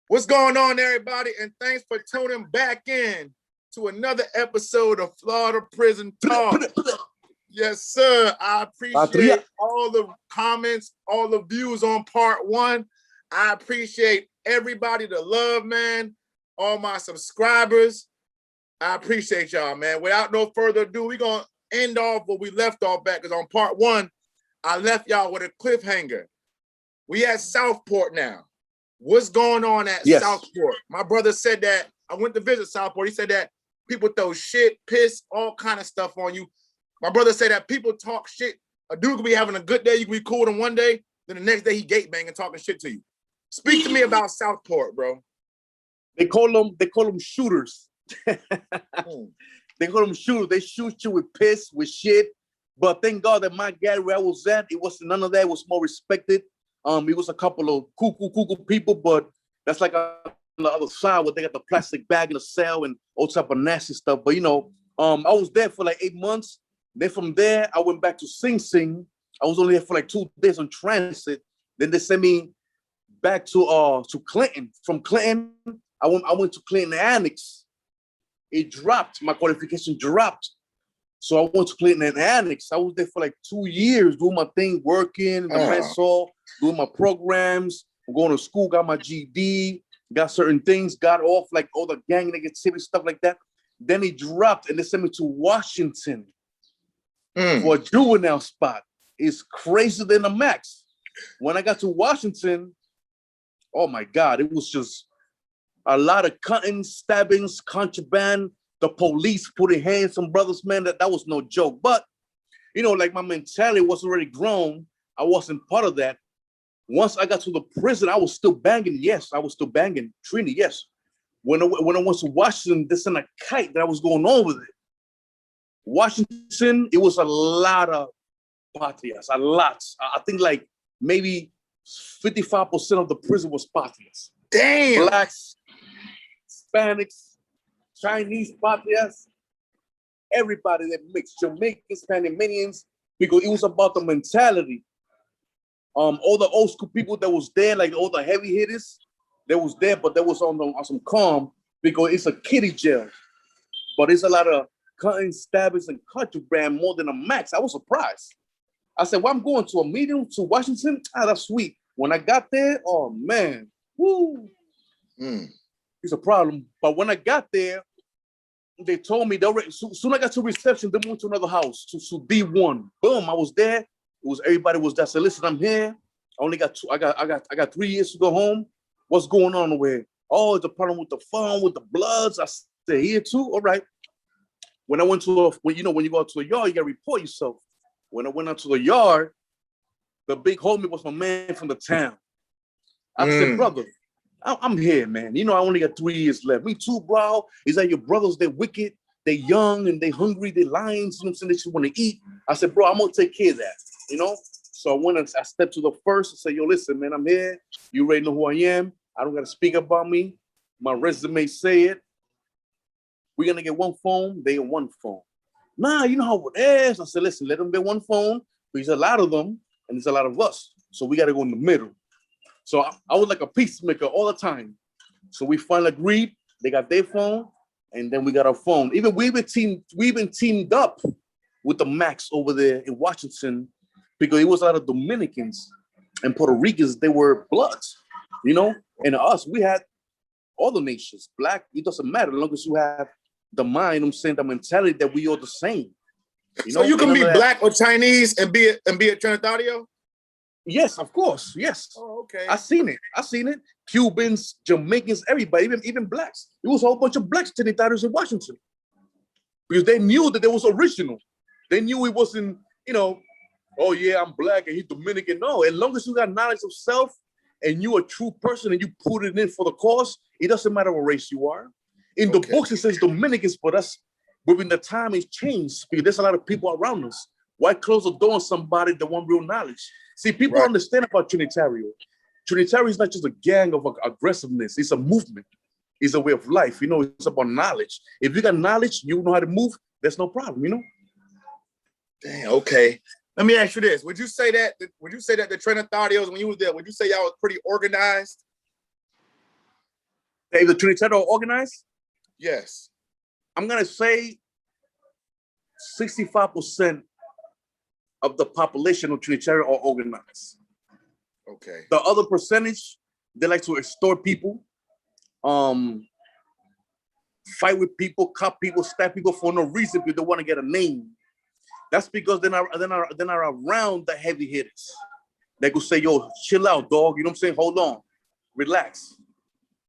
What's going on, everybody? And thanks for tuning back in to another episode of Florida Prison Talk. Yes, sir. I appreciate all the comments, all the views on part one. I appreciate everybody, the love, man, all my subscribers. I appreciate y'all, man. Without no further ado, we're going to end off where we left off back, because on part one, I left y'all with a cliffhanger. We at SouthPort now. What's going on at SouthPort? My brother said that, I went to visit SouthPort. He said that people throw shit, piss, all kind of stuff on you. My brother said that people talk shit. A dude could be having a good day, you can be cool with him one day, then the next day he gate banging, talking shit to you. Speak to me about SouthPort, bro. They call them shooters. They call them shooters. They shoot you with piss, with shit. But thank God that my gallery where I was at, it wasn't none of that. It was more respected. It was a couple of cool people, but that's like on the other side where they got the plastic bag in the cell and all type of nasty stuff. But I was there for like 8 months. Then from there, I went back to Sing Sing. I was only there for like 2 days on transit. Then they sent me back to Clinton. From Clinton, I went to Clinton Annex. It dropped. My qualification dropped. So I went to Clinton Annex. I was there for like 2 years doing my thing, working in the mess hall, doing my programs, going to school, got my GD, got certain things, got off like all the gang negativity, stuff like that. Then it dropped and they sent me to Washington for a juvenile spot. It's crazier than a max. When I got to Washington, oh my God, it was just a lot of cutting, stabbings, contraband. The police putting hands on brothers, man, that was no joke. But, like my mentality was already grown. I wasn't part of that. Once I got to the prison, I was still banging. Yes, I was still banging. Trini, yes. When I went to Washington, this in a kite that I was going on with it. Washington, it was a lot of patrias, a lot. I think like maybe 55% of the prison was patrias. Damn. Blacks, Hispanics, Chinese patrias, everybody that mixed, Jamaicans, Panamanians, because it was about the mentality. All the old school people that was there, like all the heavy hitters, they was there, but they was on some calm because it's a kiddie jail. But it's a lot of cutting, stabbings, and contraband more than a max. I was surprised. I said, well, I'm going to a meeting to Washington. That's sweet. When I got there, oh man, woo. It's a problem. But when I got there, they told me soon I got to reception, they moved to another house to D1. Boom, I was there. Everybody was there. I said, listen, I'm here. I only got I got 3 years to go home. What's going on over here? Oh, it's a problem with the phone, with the bloods. I said, here too. All right. When I went to when you go out to a yard, you gotta report yourself. When I went out to the yard, the big homie was my man from the town. I said, brother, I'm here, man. I only got 3 years left. Me too, bro. Is that your brothers? They're wicked. They're young and they're hungry. They're lions. You know what I'm saying? They just want to eat. I said, bro, I'm going to take care of that, So I went and I stepped to the first and said, yo, listen, man, I'm here. You already know who I am. I don't got to speak about me. My resume say it. We're going to get one phone. They get one phone. Nah, you know how it is. I said, listen, let them get one phone. There's a lot of them and there's a lot of us. So we got to go in the middle. So I was like a peacemaker all the time. So we finally agreed. They got their phone, and then we got our phone. Even we've been teamed up with the Max over there in Washington because it was a lot of Dominicans and Puerto Ricans. They were bloods, And us, we had all the nations. Black, it doesn't matter as long as you have the mind. I'm saying the mentality that we are the same. So you can be black or Chinese and be a Trinitario? Yes, of course. Yes. Oh, okay. I seen it. Cubans, Jamaicans, everybody, even blacks. It was a whole bunch of blacks Trinitarios in Washington because they knew that it was original. They knew it wasn't, oh yeah, I'm black and he's Dominican. No, as long as you got knowledge of self and you're a true person and you put it in for the cause, it doesn't matter what race you are. In the books, it says Dominicans, but within the time it's changed because there's a lot of people around us. Why close the door on somebody that want real knowledge? See, people don't understand about Trinitario. Trinitario is not just a gang of aggressiveness. It's a movement. It's a way of life. It's about knowledge. If you got knowledge, you know how to move, there's no problem, Damn, okay. Let me ask you this. Would you say that the Trinitarios, when you was there, would you say y'all was pretty organized? If the Trinitarios are organized? Yes. I'm going to say 65% of the population of Trinitarios are organized. Okay. The other percentage, they like to extort people, fight with people, cop people, stab people for no reason because they want to get a name. That's because they're not around the heavy hitters. They could say, yo, chill out, dog. You know what I'm saying? Hold on. Relax.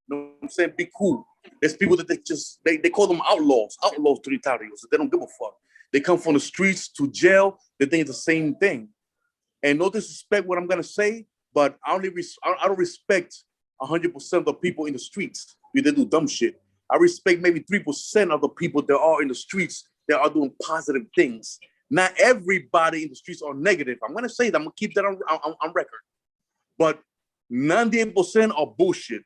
You know what I'm saying? Be cool. There's people that they call them outlaws Trinitarios. They don't give a fuck. They come from the streets to jail. They think it's the same thing. And no disrespect what I'm going to say, but I don't respect 100% of the people in the streets if they do dumb shit. I respect maybe 3% of the people that are in the streets that are doing positive things. Not everybody in the streets are negative. I'm going to say that. I'm going to keep that on record. But 98% are bullshit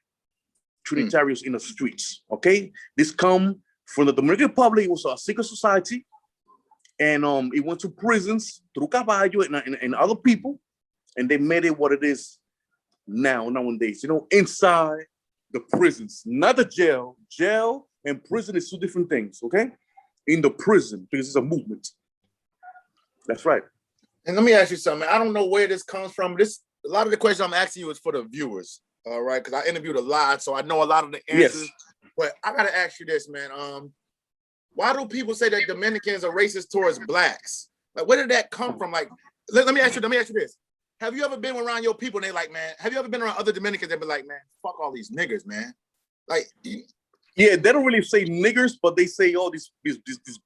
Trinitarios in the streets, okay? This come from the Dominican Republic. It was a secret society. And it went to prisons through Caballo and other people. And they made it what it is nowadays. You know, inside the prisons, not the jail. Jail and prison is two different things, okay? In the prison, because it's a movement. That's right. And let me ask you something. I don't know where this comes from. A lot of the questions I'm asking you is for the viewers, all right? Because I interviewed a lot, so I know a lot of the answers. Yes. But I gotta ask you this, man. Why do people say that Dominicans are racist towards blacks? Like, where did that come from? Like, let me ask you this. Have you ever been around your people and they like, man, have you ever been around other Dominicans that be like, man, fuck all these niggers, man? Like, yeah, they don't really say niggers, but they say, oh, these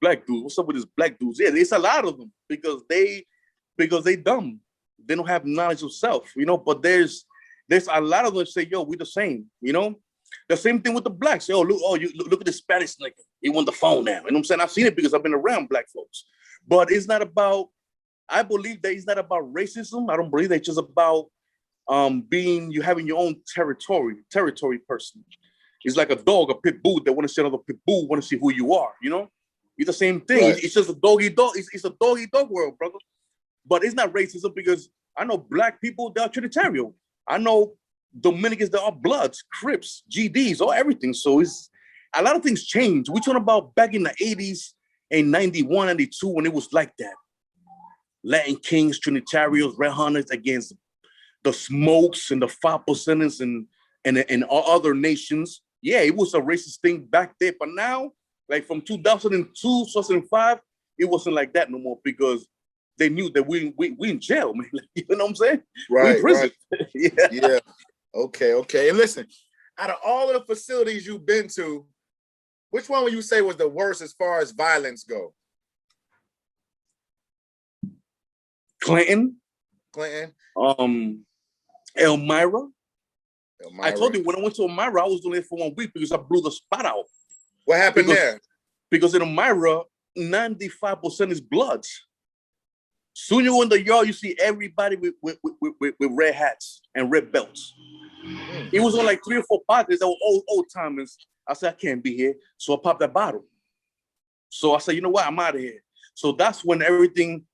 black dudes. What's up with these black dudes? Yeah, there's a lot of them because they dumb. They don't have knowledge of self, you know. But there's a lot of them that say, yo, we the same, you know. The same thing with the blacks. Yo, look at the Spanish nigga. He won the phone now. You know what I'm saying? I've seen it because I've been around black folks. But it's not about. I believe that it's not about racism. I don't believe that it's just about having your own territory person. It's like a dog, a pit bull that want to see another pit bull, want to see who you are, you know? It's the same thing. Right. It's just a doggy dog. It's a doggy dog world, brother. But it's not racism because I know black people that are Trinitarian. I know Dominicans that are Bloods, Crips, GDs, or everything. So it's a lot of things change. We're talking about back in the 80s and 91, 92 when it was like that. Latin Kings, Trinitarios, Red Hunters against the Smokes and the 5%ers and other nations. Yeah, it was a racist thing back there. But now, like from 2002, 2005, it wasn't like that no more because they knew that we in jail, man. You know what I'm saying? Right, we in prison. Right. Yeah. Okay. And listen, out of all of the facilities you've been to, which one would you say was the worst as far as violence go? Clinton. Elmira. I told you when I went to Elmira, I was doing it for 1 week because I blew the spot out. What happened there? Because in Elmira, 95% is Bloods. Soon you go in the yard, you see everybody with red hats and red belts. It was on like 3 or 4 pockets that were old timers. I said, I can't be here. So I popped that bottle. So I said, you know what? I'm out of here. So that's when everything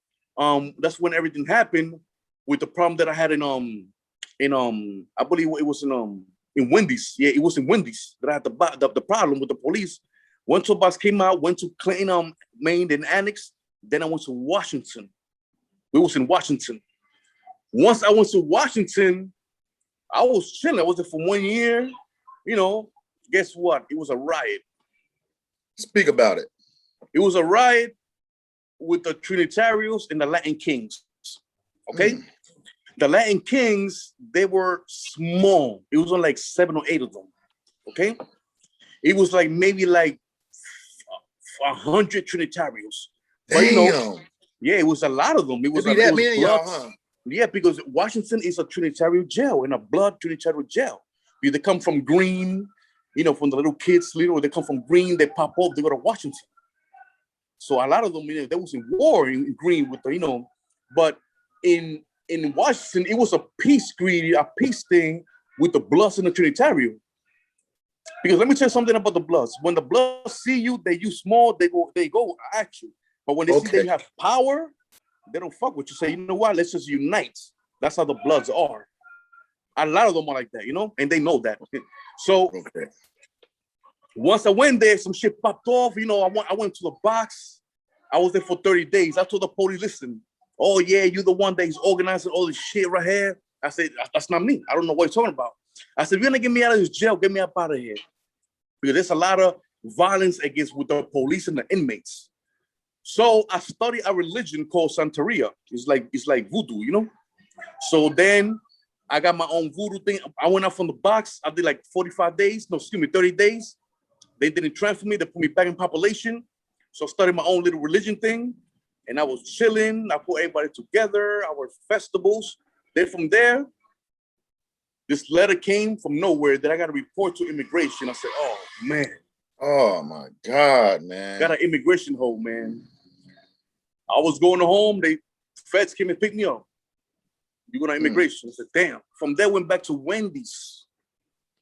happened with the problem that I had in I believe it was in Wendy's. Yeah, it was in Wendy's that I had the problem with the police. One tour bus came out, went to Clinton, Maine, and Annex. Then I went to Washington. We was in Washington. Once I went to Washington, I was chilling. I was there for 1 year. You know, guess what? It was a riot. Speak about it. It was a riot with the Trinitarios and the Latin Kings. Okay? The Latin Kings, they were small. It was only like 7 or 8 of them. Okay? It was like maybe like 100 Trinitarios. But you know, yeah, it was a lot of them. It was that many, y'all, huh? Yeah, because Washington is a Trinitarian jail and a blood Trinitarian jail. They come from Green, you know, from the little kids, they come from Green, they pop up, they go to Washington. So a lot of them, you know, there was a war in Green with the, you know, but in Washington, it was a peace thing with the Bloods and the Trinitarian. Because let me tell you something about the Bloods. When the Bloods see you, you small, they go at you. But when they see that you have power, they don't fuck with you. Say, you know what? Let's just unite. That's how the Bloods are. A lot of them are like that, you know, and they know that. So Once I went there, some shit popped off. You know, I went to the box. I was there for 30 days. I told the police, listen, oh yeah, you're the one that is organizing all this shit right here. I said, that's not me. I don't know what you're talking about. I said, if you're gonna get me out of this jail, get me up out of here. Because there's a lot of violence against with the police and the inmates. So I studied a religion called Santeria. It's like voodoo, you know? So then I got my own voodoo thing. I went out from the box. I did like 30 days. They didn't transfer me. They put me back in population. So I started my own little religion thing. And I was chilling. I put everybody together. Our festivals. Then from there, this letter came from nowhere that I got to report to immigration. I said, oh, man. Oh, my God, man. Got an immigration hold, man. I was going home. The feds came and picked me up. You go to immigration. I said, damn. From there, went back to Wendy's.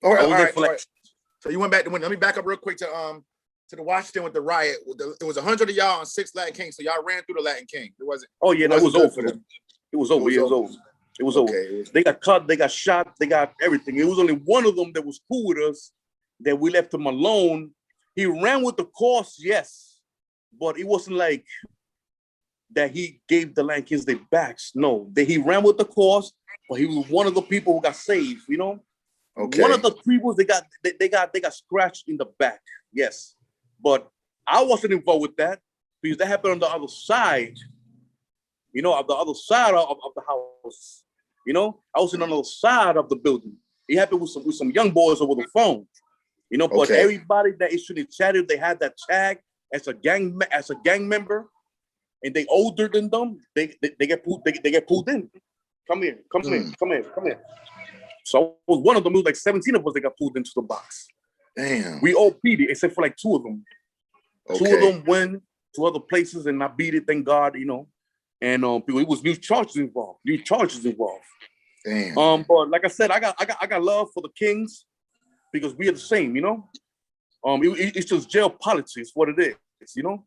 All right. So you went back to Wendy's. Let me back up real quick to the Washington with the riot. It was 100 of y'all on 6 Latin Kings. So y'all ran through the Latin King. It wasn't. Oh, yeah, that was over for them. It was over. It was over. They got cut. They got shot. They got everything. It was only one of them that was cool with us that we left him alone. He ran with the cause, yes. But it wasn't like that he gave the Latin their backs. No, he ran with the cause, but he was one of the people who got saved, you know? Okay. One of the people they got scratched in the back, yes. But I wasn't involved with that because that happened on the other side, you know, of the other side of the house. You know, I was on the other side of the building. It happened with some young boys over the phone, you know. But everybody that is Trinitarios, they had that tag as a gang member. And they older than them, they get pulled in. Come here. So I was one of them. It was like 17 of us that got pulled into the box. Damn. We all beat it, except for like 2 of them. Okay. 2 of them went to other places and I beat it, thank God, you know. And it was new charges involved. Damn. But like I said, I got love for the Kings because we are the same, you know. It's just jail politics, what it is, you know.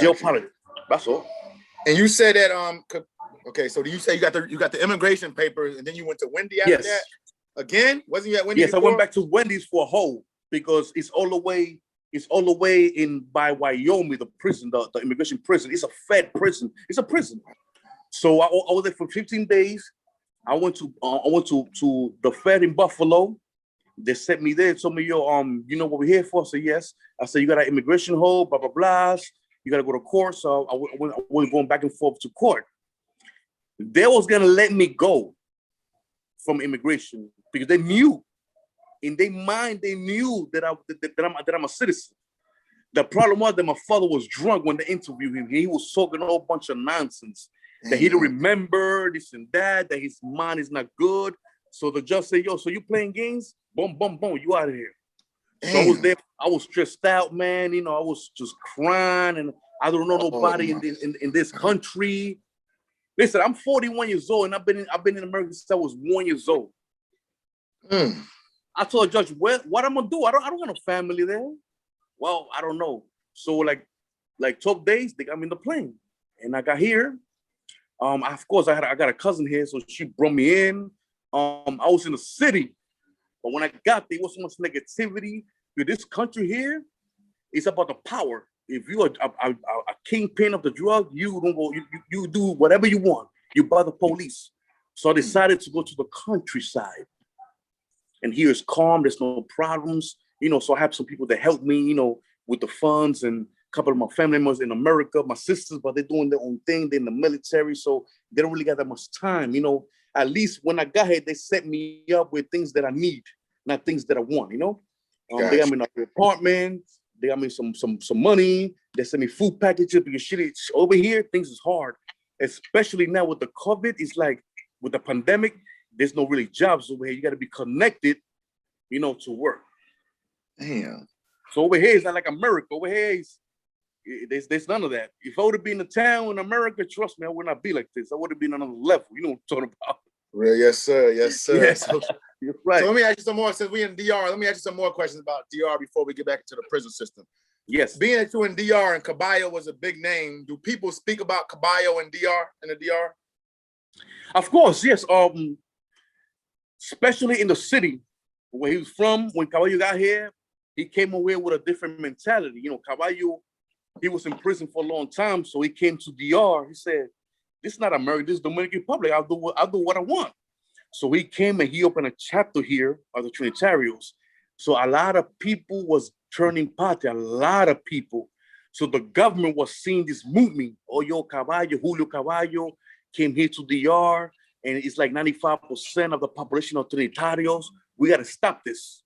Jail politics. That's all. And you said that okay, so you say you got the immigration papers and then you went to Wendy after that? Again? Wasn't you at Wendy? Yes, before? I went back to Wendy's for a hold because it's all the way in by Wyoming, the prison, the immigration prison. It's a Fed prison. It's a prison. So I was there for 15 days. I went to the Fed in Buffalo. They sent me there, told me, yo, you know what we're here for? I said, yes. I said, you got an immigration hold, blah, blah, blah. You got to go to court. So I was going back and forth to court. They was going to let me go from immigration because they knew, in their mind, they knew that I'm a citizen. The problem was that my father was drunk when they interviewed him. He was talking a whole bunch of nonsense. That he didn't remember this and that his mind is not good. So the judge said, yo, so you playing games? Boom, boom, boom, you out of here. So I was there. I was stressed out, man. You know, I was just crying, and I don't know nobody in this country. Listen, I'm 41 years old, and I've been in America since I was 1 year old. I told the judge, what I'm gonna do? I don't have a family there. Well, I don't know. So like 12 days, they got me in the plane, and I got here. Of course, I got a cousin here, so she brought me in. I was in the city, but when I got there, there was so much negativity. This country here is about the power. If you are a kingpin of the drug, you don't go. You do whatever you want. You buy the police. So I decided to go to the countryside, and here is calm. There's no problems, you know. So I have some people that help me, you know, with the funds, and a couple of my family members in America, my sisters, but they're doing their own thing. They're in the military, so they don't really got that much time, you know. At least when I got here, they set me up with things that I need, not things that I want, you know. They got me in an apartment. They got me some money. They sent me food packages because shit over here, things is hard, especially now with the COVID. It's like with the pandemic, there's no really jobs over here. You got to be connected, you know, to work. Damn. So over here, it's not like America. Over here, there's none of that. If I would have been in a town in America, trust me, I would not be like this. I would have been on another level. You know what I'm talking about? Real, yes, sir. Yes, sir. Yeah. So, you're right. So let me ask you some more. Since we're in DR, let me ask you some more questions about DR before we get back into the prison system. Yes. Being that you're in DR and Caballo was a big name, do people speak about Caballo in the DR? Of course, yes. Especially in the city where he was from, when Caballo got here, he came away with a different mentality. You know, Caballo, he was in prison for a long time, so he came to DR. He said, "This is not America. This is Dominican Republic. I'll do what I want." So he came and he opened a chapter here of the Trinitarios. So a lot of people was turning party. A lot of people. So the government was seeing this movement. Oh, yo, Caballo, Julio Caballo came here to DR, and it's like 95% of the population of Trinitarios. We got to stop this.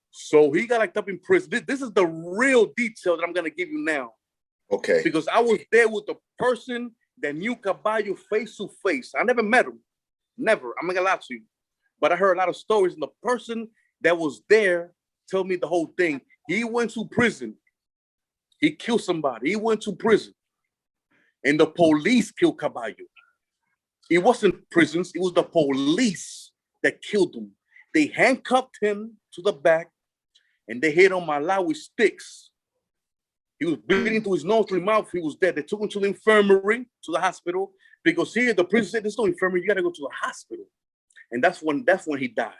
So he got locked up in prison. This is the real detail that I'm going to give you now. Okay. Because I was there with the person that knew Caballo face to face. I never met him. Never. I'm not going to lie to you. But I heard a lot of stories, and the person that was there told me the whole thing. He went to prison. He killed somebody. He went to prison. And the police killed Caballo. It wasn't prisons. It was the police that killed him. They handcuffed him to the back, and they hit him a lot with sticks. He was bleeding through his nose, through his mouth. He was dead. They took him to the infirmary, to the hospital, because here the prison said, "There's no infirmary. You got to go to the hospital." And that's when he died.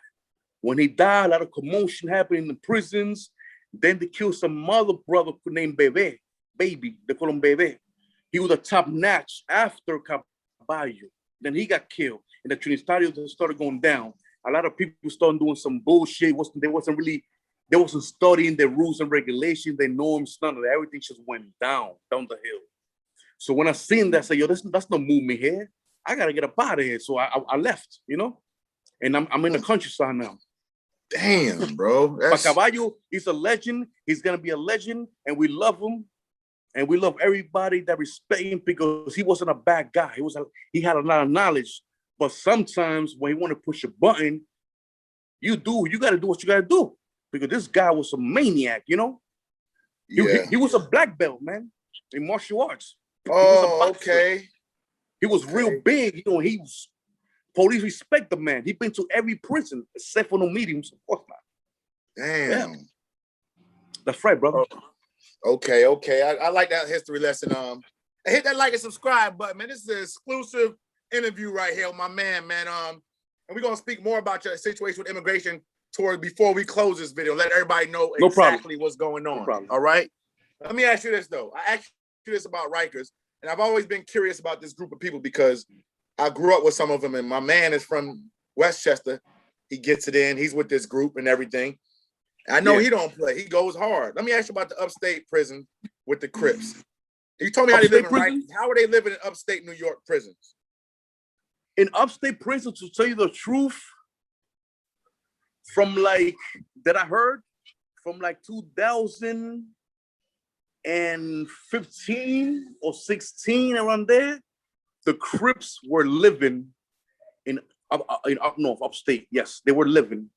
When he died, a lot of commotion happened in the prisons. Then they killed some other brother named Baby. They call him Bebe. He was a top notch after Caballo. Then he got killed. And the Trinitarios started going down. A lot of people started doing some bullshit. They wasn't studying the rules and regulations, the norms, none of that. Everything just went down the hill. So when I seen that, I said, yo, that's no movement here. I gotta get up out of here. So I left, you know? And I'm in the countryside now. Damn, bro. But Caballo, he's a legend. He's gonna be a legend, and we love him, and we love everybody that respect him because he wasn't a bad guy. He had a lot of knowledge, but sometimes when he want to push a button, you got to do what you got to do because this guy was a maniac, you know. He was a black belt, man, in martial arts. Oh, okay. He was real big, you know. Police respect the man. He's been to every prison except for no mediums, of course not. Damn. Yeah. That's right, brother. Oh, okay. I like that history lesson. Hit that like and subscribe button, man. This is an exclusive interview right here with my man. And we're gonna speak more about your situation with immigration before we close this video. Let everybody know exactly what's going on. No, all right. Let me ask you this though. I asked you this about Rikers, and I've always been curious about this group of people because I grew up with some of them, and my man is from Westchester. He gets it in. He's with this group and everything. I know he don't play. He goes hard. Let me ask you about the upstate prison with the Crips. You told me how they live in Rikers. How are they living in upstate New York prisons? In upstate prison, to tell you the truth, from like that I heard, from like 2015 or 16 around there, the Crips were living in up north, upstate. Yes, they were living.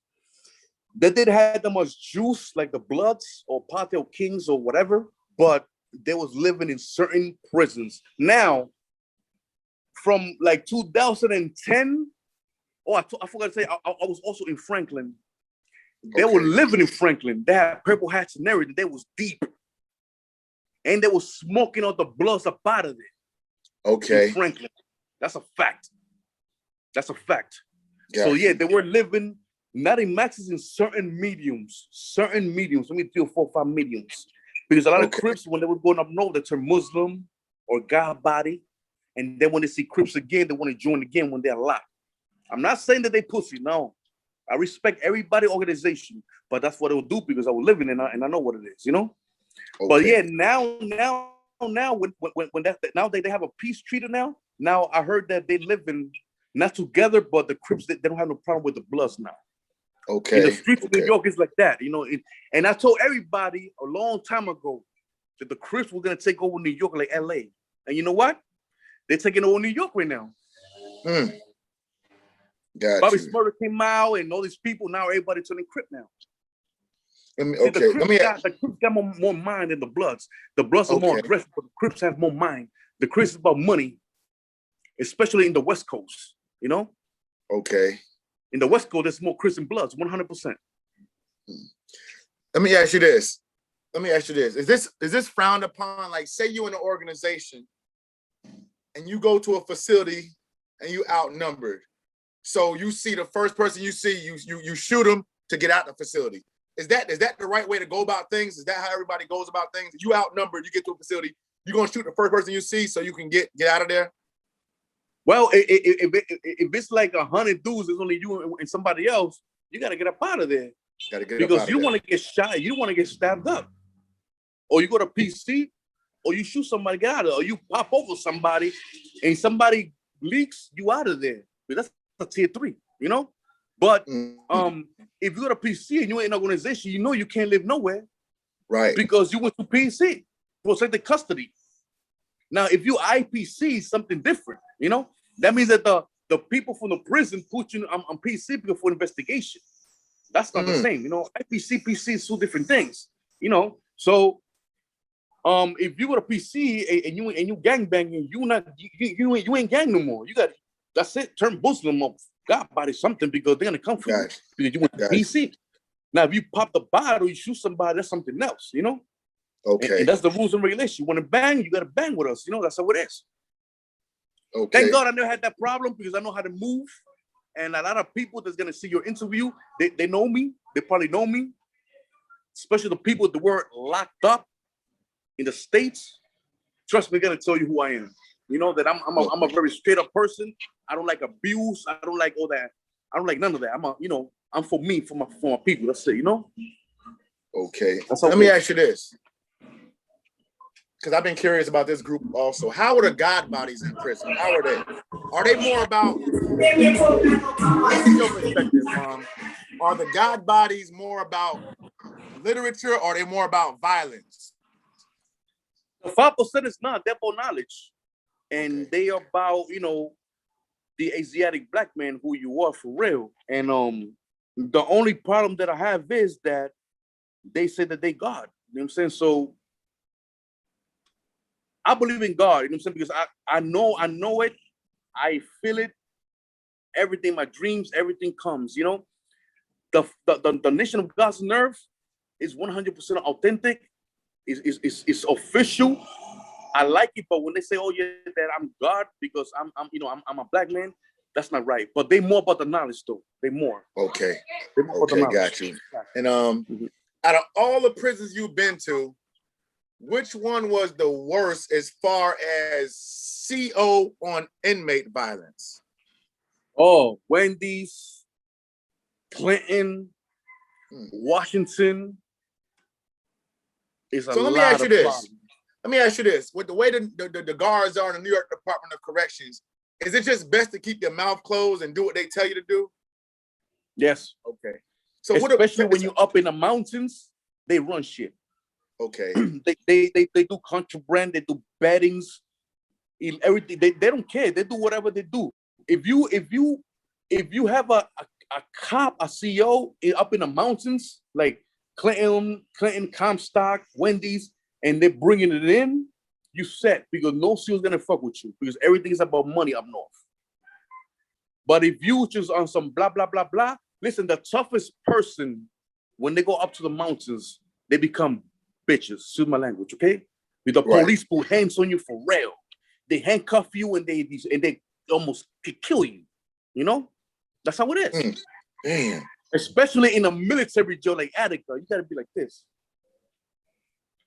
They didn't have that much juice like the Bloods or Patel Kings or whatever, but they was living in certain prisons. Now, from like 2010, I forgot to say, I was also in Franklin. They were living in Franklin. They had purple hats and everything. They was deep. And they was smoking all the bloods up out of it. Okay. In Franklin. That's a fact. That's a fact. Gotcha. So yeah, they were living not in maxes in certain mediums. Let me 3 or 4 or 5 mediums. Because a lot of Crips, when they were going up north, they turned Muslim or God body. And then when they see Crips again, they want to join again when they're locked. I'm not saying that they pussy, no. I respect everybody organization, but that's what they will do because I was living in it and I know what it is, you know? Okay. But yeah, now when now they have a peace treaty now. Now I heard that they live in not together, but the Crips they don't have no problem with the Bloods now. Okay. In the streets of New York is like that, you know. And I told everybody a long time ago that the Crips were gonna take over New York like LA. And you know what? They're taking over New York right now. Bobby Smurder came out and all these people, now everybody turning Crip now. The Crips got more mind than the Bloods. The Bloods are more aggressive, but the Crips have more mind. The Crips is about money, especially in the West Coast, you know? Okay. In the West Coast, there's more Crips and Bloods, 100%. Let me ask you this. Is this frowned upon? Like, say you in an organization and you go to a facility and you outnumbered. So you see the first person you see, you shoot them to get out the facility. Is that the right way to go about things? Is that how everybody goes about things? You outnumbered, you get to a facility, you're gonna shoot the first person you see so you can get out of there? Well, if it's like 100 dudes, it's only you and somebody else, you gotta get up out of there. Because you don't want to get shot, you don't want to get stabbed up. Or you go to PC, or you shoot somebody, get out of there, or you pop over somebody and somebody leaks you out of there. But that's a tier 3, you know? But if you go to PC and you ain't in an organization, you know you can't live nowhere. Right. Because you went to PC, protected custody. Now, if you IPC, something different, you know? That means that the people from the prison put you on PC for investigation. That's not the same, you know? IPC, PC is two different things, you know? So, if you go to PC and you gangbanging, you ain't gang no more. That's it. Turn Muslim up. God body something because they're gonna come for you because you went to PC. Now, if you pop the bottle, you shoot somebody, that's something else, you know? Okay. And that's the rules and regulations. You want to bang, you gotta bang with us, you know? That's how it is. Okay. Thank God I never had that problem because I know how to move. And a lot of people that's gonna see your interview, they know me. They probably know me, especially the people that were locked up in the States. Trust me, I'm gonna tell you who I am. You know that I'm a very straight up person. I don't like abuse. I don't like all that. I don't like none of that. I'm for me, for my people. That's it. You know. Okay. Let me ask you this, because I've been curious about this group also. How are the God bodies in prison? How are they? Are they more about? What's your perspective, Mom? Are the God bodies more about literature, or are they more about violence? The 5% is not. They're about knowledge. And they are about, you know, the Asiatic black man who you are for real. And the only problem that I have is that they say that they God. You know what I'm saying? So I believe in God, you know what I'm saying? Because I know it, I feel it, everything, my dreams, everything comes, you know. The nation of God's nerve is 100% authentic, is official. I like it, but when they say, "Oh yeah, that I'm God because I'm a black man," that's not right. But they more about the knowledge, though. They more. Okay. More Got you. And out of all the prisons you've been to, which one was the worst as far as CO on inmate violence? Oh, Wendy's, Clinton, Washington. Is a so let me lot ask you of this. problems. Let me ask you this. With the way the guards are in the New York Department of Corrections, is it just best to keep your mouth closed and do what they tell you to do? Yes. Okay. So especially when you're up in the mountains, they run shit. Okay. they do contraband, they do bettings, everything. They don't care. They do whatever they do. If you have a cop, a CEO up in the mountains, like Clinton, Comstock, Wendy's, and they're bringing it in, you set, because no CEO's gonna fuck with you because everything is about money up north. But if you just on some blah, blah, blah, blah, listen, the toughest person, when they go up to the mountains, they become bitches, excuse my language, okay? The police put hands on you for real. They handcuff you and they almost could kill you, you know? That's how it is. Damn. Especially in a military jail like Attica, you gotta be like this.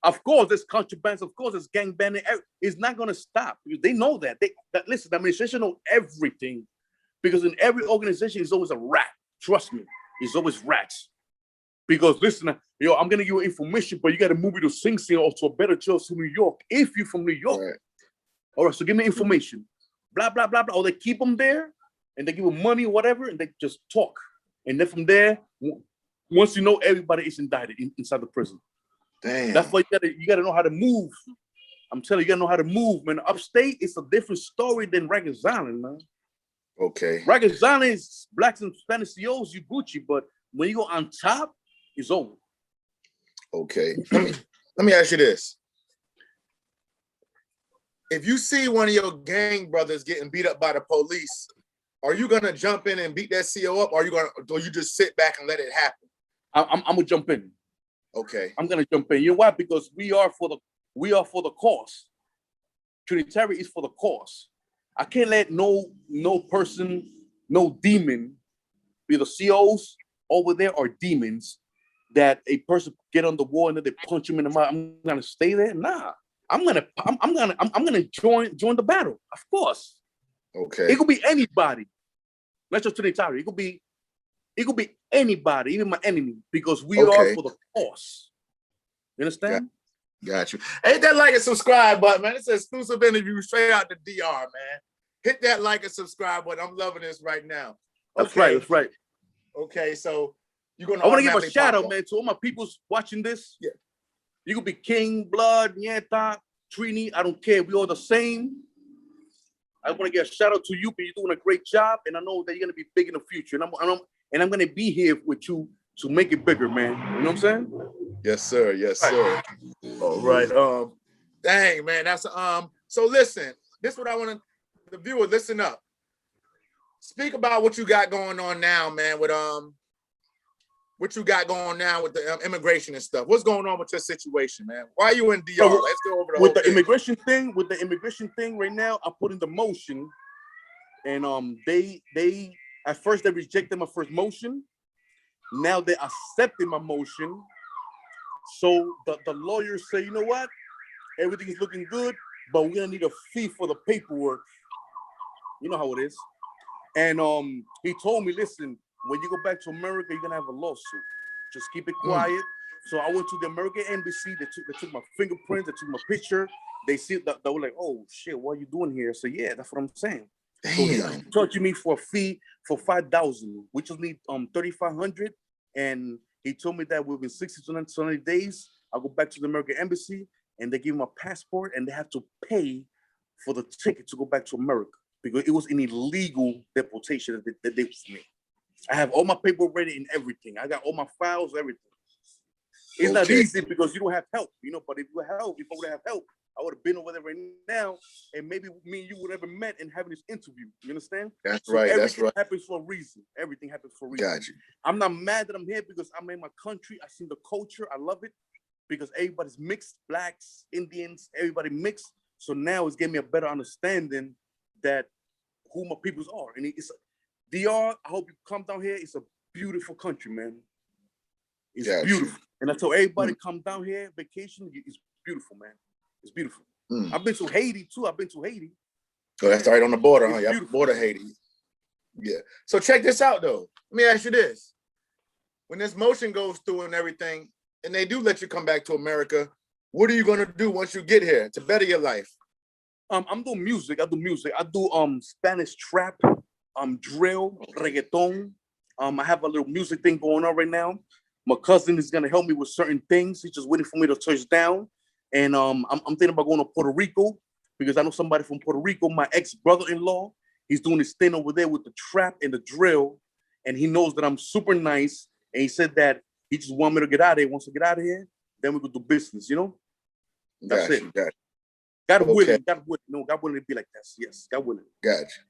Of course, there's contraband. Of course, there's gangbanging. It's not gonna stop because they know that. Listen, the administration knows everything because in every organization, there's always a rat. Trust me, there's always rats. Because listen, I'm gonna give you information, but you gotta move me to Sing Sing or to a better jail to New York if you're from New York. Right. All right, so give me information. Blah blah blah blah. Or they keep them there and they give them money or whatever, and they just talk. And then from there, once you know, everybody is indicted inside the prison. Damn. That's why you gotta know how to move. I'm telling you, you gotta know how to move, man. Upstate, it's a different story than Rikers Island, man. Okay. Rikers Island is blacks and Spanish CEOs, you Gucci, but when you go on top, it's over. Okay. Let me ask you this. If you see one of your gang brothers getting beat up by the police, are you gonna jump in and beat that CO up, or or you just sit back and let it happen? I'm gonna jump in. Okay. I'm gonna jump in. You know why? Because we are for the cause. Trinitarios is for the cause. I can't let no person, no demon, be the COs over there are demons. that a person get on the wall and then they punch him in the mouth. I'm gonna stay there. Nah, I'm gonna join the battle. Of course. Okay. It could be anybody. Not just Trinitarios. It could be anybody, even my enemy, because we are for the cause. You understand? Got you. Hit that like and subscribe button, man. It's an exclusive interview straight out the DR, man. Hit that like and subscribe button. I'm loving this right now. That's right. That's right. Okay, so you're gonna. I want to give a shout out, man, to all my peoples watching this. Yeah. You could be King, Blood, Nieta, Trini. I don't care. We all the same. I want to give a shout out to you, because you're doing a great job, and I know that you're gonna be big in the future. And I'm gonna be here with you to make it bigger, man. You know what I'm saying? Yes, sir. Yes, sir. All right. Dang, man. That's so listen, this is what I want to the viewers listen up. Speak about what you got going on now, man, with what you got going now with the immigration and stuff. What's going on with your situation, man? Why are you in DR? Let's go over the with the thing. immigration thing. With the immigration thing right now, I put in the motion, and they at first they rejected my first motion. Now they accepted my motion. So the lawyers say, you know what? Everything is looking good, but we're gonna need a fee for the paperwork. You know how it is. And he told me, listen, when you go back to America, you're gonna have a lawsuit. Just keep it quiet. So I went to the American embassy. They took my fingerprints. They took my picture. They see that they were like, oh shit, what are you doing here? So yeah, that's what I'm saying. Damn. So he's charging me for a fee for $5,000. We just need $3,500. And he told me that within 60 to 90 days, I'll go back to the American embassy and they give me a passport and they have to pay for the ticket to go back to America, because it was an illegal deportation that they did for me. I have all my paperwork ready and everything. I got all my files, everything. It's not easy because you don't have help, you know, but if I would have help, I would have been over there right now, and maybe me and you would have met and having this interview. You understand? That's right. Everything happens for a reason. Everything happens for a reason. Got you. I'm not mad that I'm here because I'm in my country. I see the culture. I love it because everybody's mixed. Blacks, Indians, everybody mixed. So now it's giving me a better understanding that who my peoples are. And it's DR. I hope you come down here. It's a beautiful country, man. It's beautiful. And I tell everybody, come down here, vacation. It's beautiful, man. It's beautiful. I've been to Haiti too. So that's right on the border, huh? Yeah, border Haiti. Yeah. So check this out, though. Let me ask you this: when this motion goes through and everything, and they do let you come back to America, what are you gonna do once you get here to better your life? I'm doing music. I do Spanish trap, drill, reggaeton. I have a little music thing going on right now. My cousin is gonna help me with certain things. He's just waiting for me to touch down. And I'm thinking about going to Puerto Rico because I know somebody from Puerto Rico, my ex-brother-in-law. He's doing his thing over there with the trap and the drill. And he knows that I'm super nice. And he said that he just want me to get out of here. Once I get out of here, then we could do business, you know? That's it. God willing. No, God willing to be like this. Yes, God willing. Gotcha.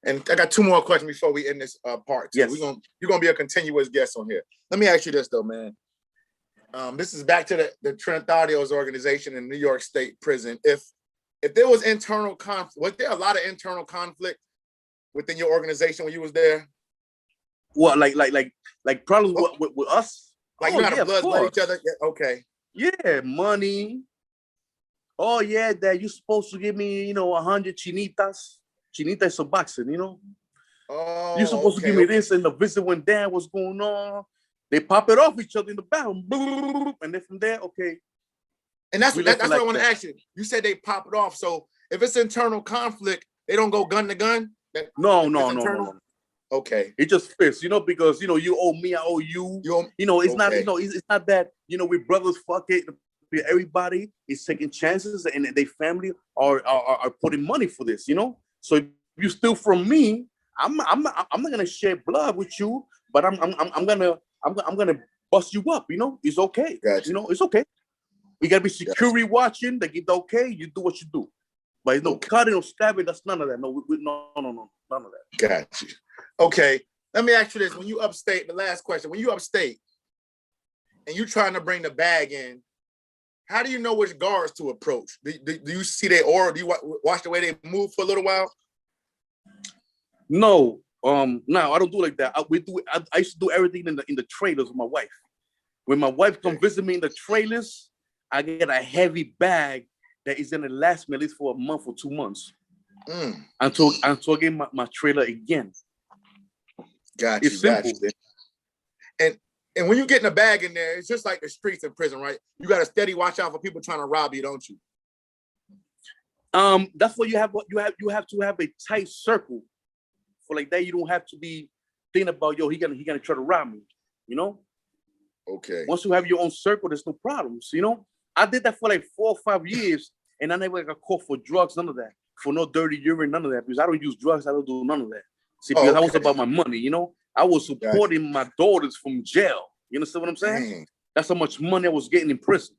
And I got two more questions before we end this part. Yes. You're gonna be a continuous guest on here. Let me ask you this though, man. This is back to the Trinitarios organization in New York State Prison. If there was internal conflict, was there a lot of internal conflict within your organization when you was there? What, like problems with us? Like you had a blood with each other? Yeah, okay. Yeah, money. Oh yeah, that you're supposed to give me, 100 chinitas. Chinita is a boxing, you know. Oh, you're supposed to give me this, and the visit went down. What's going on? They pop it off each other in the battle, and then from there, okay. And that's what I want to ask you. You said they pop it off. So if it's internal conflict, they don't go gun to gun? No. Okay. It just fits, because you owe me, I owe you. It's not, it's not that, we brothers, fuck it. Everybody is taking chances, and their family are putting money for this, So if you steal from me, I'm not gonna share blood with you, but I'm gonna bust you up, It's okay. Gotcha. It's okay. We gotta be security watching. They give the okay, you do what you do. But it's no cutting or stabbing, that's none of that. No, none of that. Gotcha. Okay. Let me ask you this. When you upstate, the last question, when you upstate and you trying to bring the bag in, how do you know which guards to approach? Do you see their aura? Do you watch the way they move for a little while? No, I don't do like that. I used to do everything in the trailers with my wife. When my wife come visit me in the trailers, I get a heavy bag that is gonna last me at least for a month or 2 months. Until I get my trailer again. Got it's you, simple. Got you. And when you get in a bag in there, it's just like the streets in prison, right? You got to steady watch out for people trying to rob you, don't you? That's what you have to have a tight circle for like that. You don't have to be thinking about, yo, he gonna try to rob me, you know? Okay. Once you have your own circle, there's no problems, you know? I did that for like 4 or 5 years, and I never got caught for drugs, none of that. For no dirty urine, none of that. Because I don't use drugs, I don't do none of that. See, because I was about my money, you know? I was supporting my daughters from jail. You understand what I'm saying? Dang. That's how much money I was getting in prison.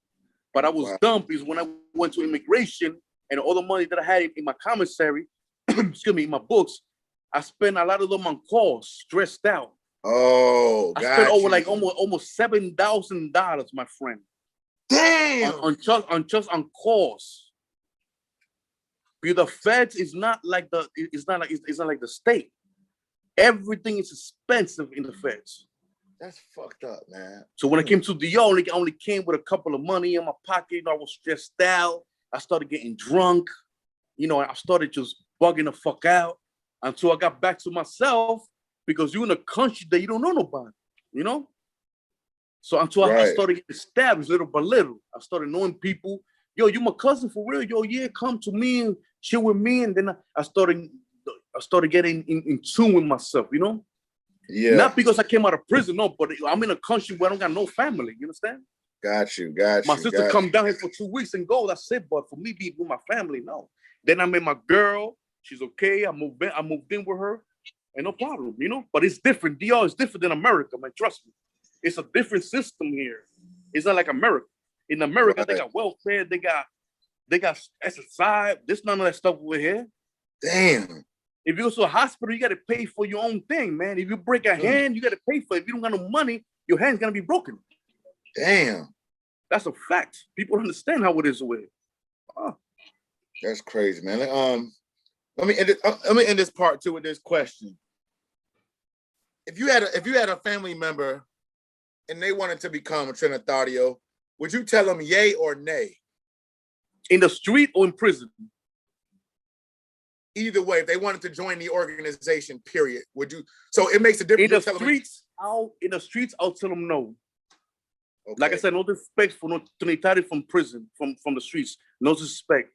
But I was dumb because when I went to immigration and all the money that I had in my commissary, excuse me, in my books, I spent a lot of them on calls, stressed out. Oh, I spent over like almost $7,000, my friend. Damn. On calls. Because the feds is not like it's not like the state. Everything is expensive in the feds. That's fucked up, man. So when I came to the I only came with a couple of money in my pocket. You know, I was stressed out. I started getting drunk. You know, I started just bugging the fuck out until I got back to myself, because you're in a country that you don't know nobody, you know? So until I started getting established little by little, I started knowing people. Yo, you my cousin for real? Yo, yeah, come to me and chill with me. And then I started getting in tune with myself, you know? Yeah. Not because I came out of prison, no, but I'm in a country where I don't got no family, you understand? Got you. My sister come down here for 2 weeks and go, that's it. But for me being with my family, no. Then I met my girl, she's okay. I moved in with her, and no problem, you know? But it's different. DR is different than America, man, trust me. It's a different system here. It's not like America. In America, they got welfare, they got SSI. There's none of that stuff over here. Damn. If you go to a hospital, you got to pay for your own thing, man. If you break a hand, you got to pay for it. If you don't got no money, your hand's going to be broken. Damn. That's a fact. People understand how it is over here. That's crazy, man. Let me end this part two with this question. If you had a family member and they wanted to become a Trinitario, would you tell them yay or nay? In the street or in prison? Either way, if they wanted to join the organization, period, would you? So it makes a difference. In the streets, I'll tell them no. Okay. Like I said, no disrespect for no Trinitarios from prison, from the streets, no disrespect.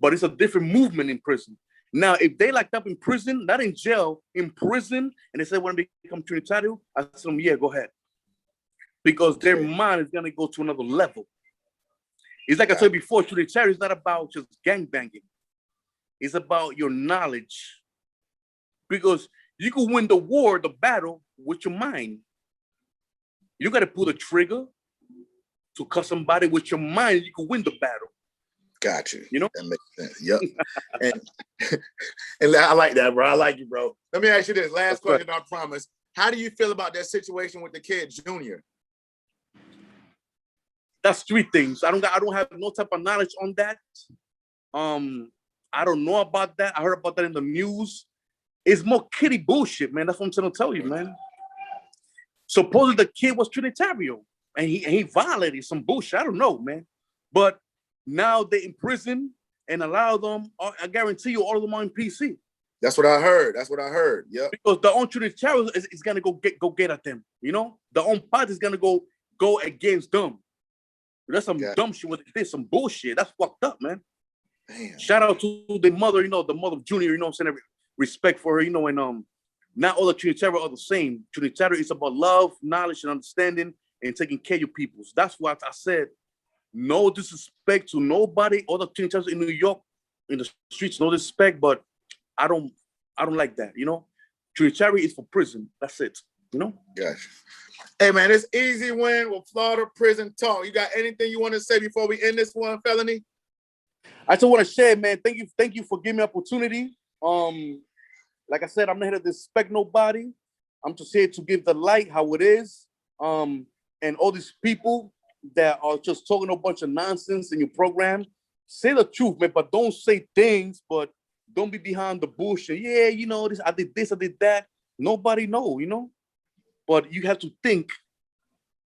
But it's a different movement in prison. Now, if they locked up in prison, not in jail, in prison, and they say want to become Trinitario, I tell them, yeah, go ahead. Because their mind is gonna go to another level. It's like I said before, Trinitarios is not about just gangbanging. It's about your knowledge. Because you can win the war, the battle, with your mind. You got to pull the trigger to cut somebody with your mind. You can win the battle. Got you. You know? That makes sense. Yep. and I like that, bro. I like you, bro. Let me ask you this. Last question, I promise. How do you feel about that situation with the kid, Junior? That's street things. I don't have no type of knowledge on that. I don't know about that. I heard about that in the news. It's more kiddie bullshit, man. That's what I'm trying to tell you, man. Supposedly the kid was Trinitario and he violated some bullshit. I don't know, man. But now they're in prison and a lot of them, I guarantee you, all of them are in PC. That's what I heard. Yep. Because the own Trinitarios is gonna go get at them. You know, the own party is gonna go against them. That's some dumb shit. What they did, some bullshit. That's fucked up, man. Damn. Shout out to the mother, you know, the mother of Junior, you know, saying every respect for her, you know, and not all the Trinitarios are the same. Trinitarios is about love, knowledge, and understanding, and taking care of your people. So that's what I said. No disrespect to nobody, all the Trinitarios in New York, in the streets, no disrespect, but I don't like that, you know. Trinitarian is for prison. That's it, you know. Gotcha. Hey man, it's easy win with Florida Prison Talk. You got anything you want to say before we end this one, Felony? I just want to share, man. Thank you for giving me opportunity. Like I said, I'm not here to disrespect nobody. I'm just here to give the light how it is. And all these people that are just talking a bunch of nonsense in your program, say the truth, man. But don't say things, but don't be behind the bullshit. Yeah, you know, I did this, I did that. Nobody know, you know. But you have to think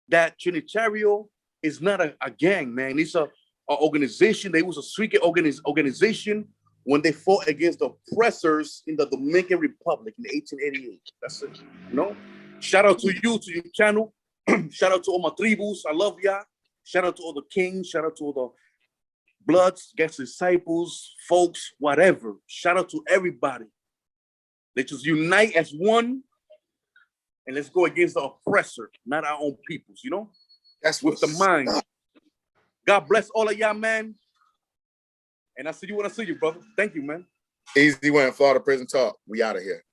that Trinitario is not a gang, man. It's a organization. They was a secret organization when they fought against the oppressors in the Dominican Republic in 1888. That's it. You know? Shout out to you, to your channel. Shout out to all my tribus. I love y'all. Shout out to all the kings. Shout out to all the Bloods, Guest Disciples, folks, whatever. Shout out to everybody. Let's just unite as one and let's go against the oppressor, not our own peoples, you know? That's with the mind. God bless all of y'all, man. And I see you when I see you, brother. Thank you, man. Easy win, Florida Prison Talk. We out of here.